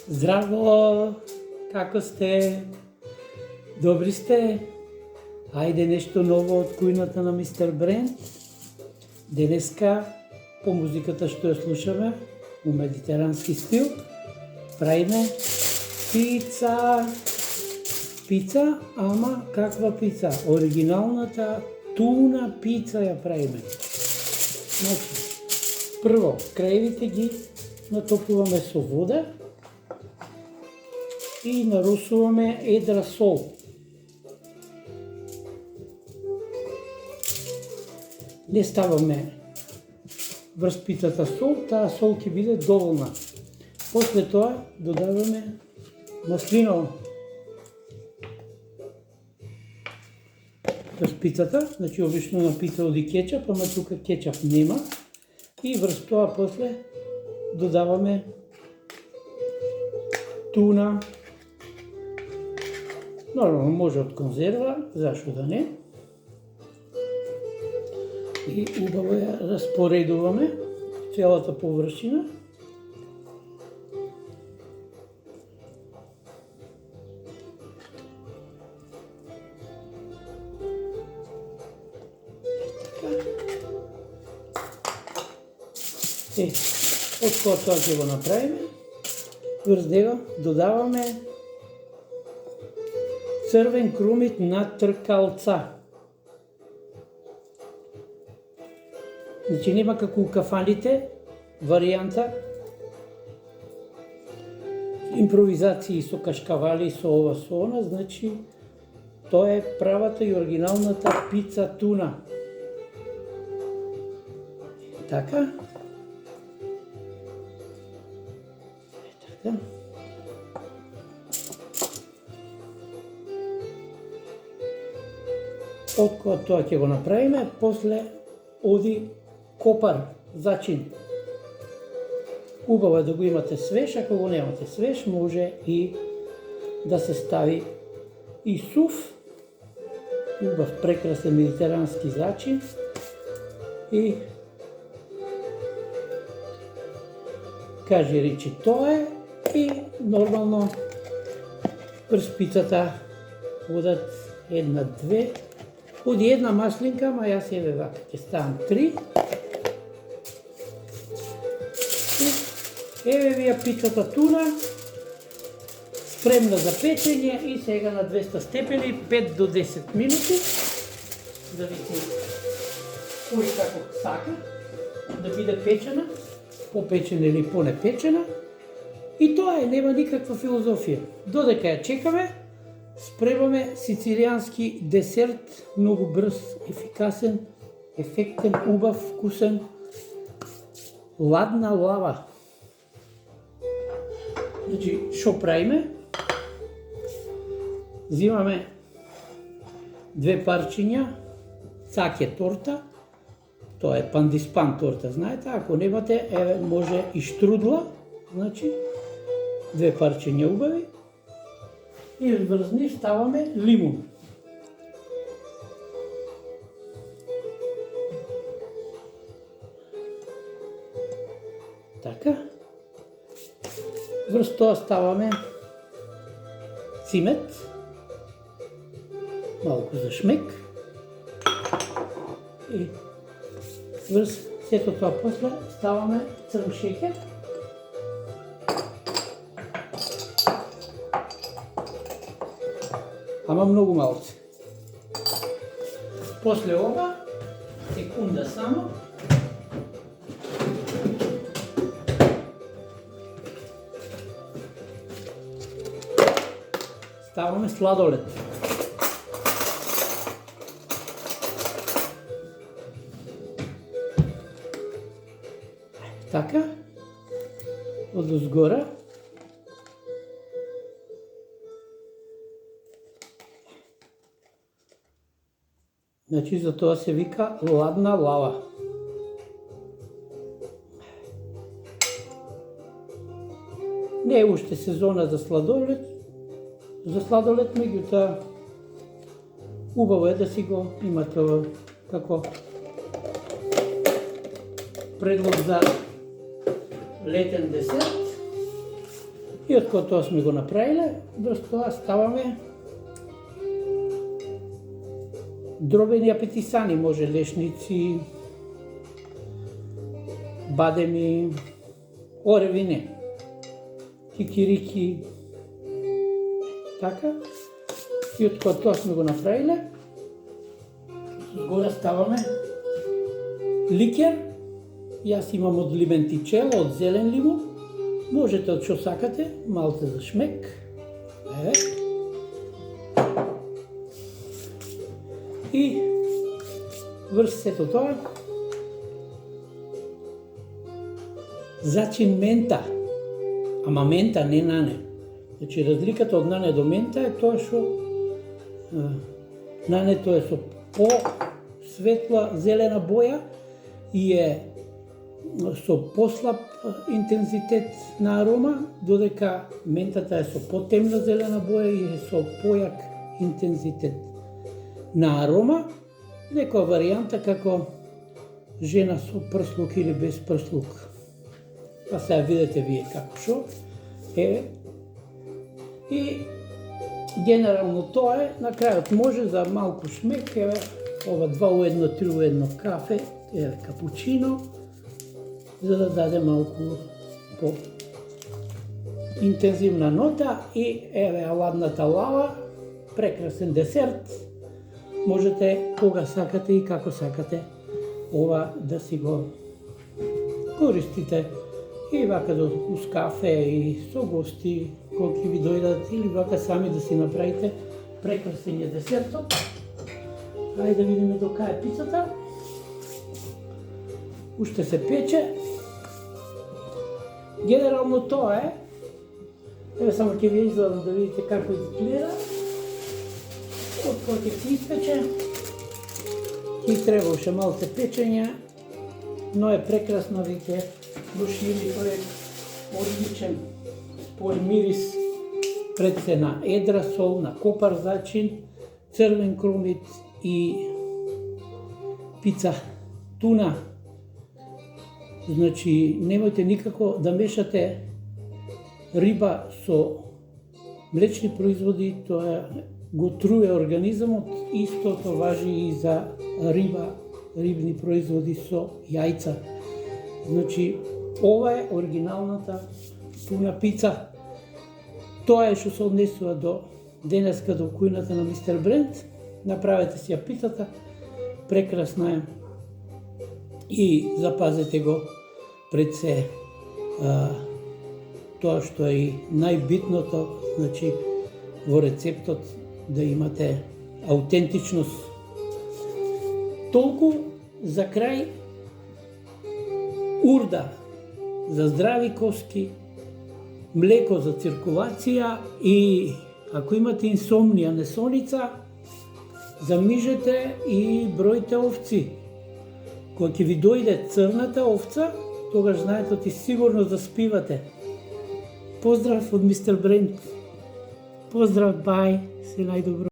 Здраво! Како сте? Добри сте? Ајде нешто ново од кујната на мистер Брен. Денеска, по музиката што ја слушаме, у медитерански стил, правиме пица. Пица, ама каква пица? Оригиналната туна пица ја правиме. Значи, прво, крајевите ги натопуваме со вода и нарусуваме едра сол. Не ставаме врз пицата сол, таа сол ќе биде доволна. После тоа додаваме маслиново врз пицата, значи обично на пица оди кетчап, ама тука кетчап нема. И врз тоа после додаваме туна. Нормално може од конзерва, зашо да не. И убаво ја распоредуваме целата површина. Од кога тоа ќе го направиме, врз него додаваме црвен крумит на тркалца. Значи нема како у кафаните варијанта, импровизации со кашкавали, со ова, со она, значи тоа е правата и оригиналната пица туна. Така. Од кога тоа ќе го направиме, после оди копар, зачин. Убаво е да го имате свеж, ако го немате свеж, може и да се стави и сув, убав прекрасен медитерански зачин и кажи речи тоа е и нормално врз пицата одат една-две, оди една маслинка, ама јас еве вака ќе ставам 3. И еве ви ја пицата туна, спремна за печење и сега на 200 степени 5 до 10 минути. Зависи кој како сака да биде печена, попечена или понепечена. И тоа е, нема никаква филозофија. Додека ја чекаме, спремаме сицилијански десерт, многу брз, ефикасен, ефектен, убав, вкусен, ладна лава. Значи, шо правиме? Зимаме 2 парчиња цаќе торта, тоа е пандиспан торта, знаете, ако немате, еве, може и штрудла, значи, 2 парчиња убави, и врз нив ставаме лимун. Така. Врз тоа ставаме цимет, малку за шмек. И врз сето тоа после ставаме црн шеќер. Ама многу малце. После ова, секунда само, ставаме сладолед. Така, одозгора. Значи, за тоа се вика ладна лава. Не е уште сезона за сладолед, меѓутоа убаво е да си го имате како предлог за летен десерт. И од кога тоа сме го направиле, врз тоа ставаме дробени апетисани, може лешници, бадеми, оревине, кикирики, така. И од кога тоа сме го направиле, згора ставаме ликер. Јас имам од лиментичело, од зелен лимон. Можете од што сакате, малце за шмек. И врз сето тоа зачин мента. Ама мента, не нане. Значи, разликата од нане до мента е тоа што нането е со по-светла зелена боја и е со послаб интензитет на арома, додека ментата е со потемна зелена боја и е со појак интензитет на арома. Некоја варијанта како жена со прслук или без прслук. Па сега видите вие како шо е. И генерално тоа е, на крајот може за малку шмек, еве ова 2 у 1, 3 у 1 кафе, еве капучино, за да даде малку по интензивна нота. И еве аладната лава, прекрасен десерт. Можете кога сакате и како сакате ова да си го користите. И вака уз кафе и со гости, кога ќе ви дојдат, или вака сами да си направите прекрасен е десертот. Ајде да видиме до кај е пицата. Уште се пече. Генерално тоа е. Еве само ќе ви изгledам да видите како изгледа. Од кога ќе се испече. Ќе требаше малце печење, но е прекрасно, веќе дошли, тој е одличен спој мирис, пред се на едра сол, на копар зачин, црвен кромит и пица туна. Значи, немојте никако да мешате риба со млечни производи, тоа го труе организмот. Истото важи и за риба, рибни производи со јајца. Значи, ова е оригиналната туна пица. Тоа е што се однесува до денеска до кујната на Мистер Бренд. Направете си ја пицата, прекрасна е и запазете го пред се тоа што е и најбитното, значи во рецептот да имате аутентичност. Толку за крај, урда за здрави коски, млеко за циркулација и ако имате инсомнија, несоница, замижете и бројте овци. Кога ќе ви дојде црната овца, тогаш знаете ти сигурно заспивате. Поздрав од Мистер Бренд. Поздрав, бај, се најдобро.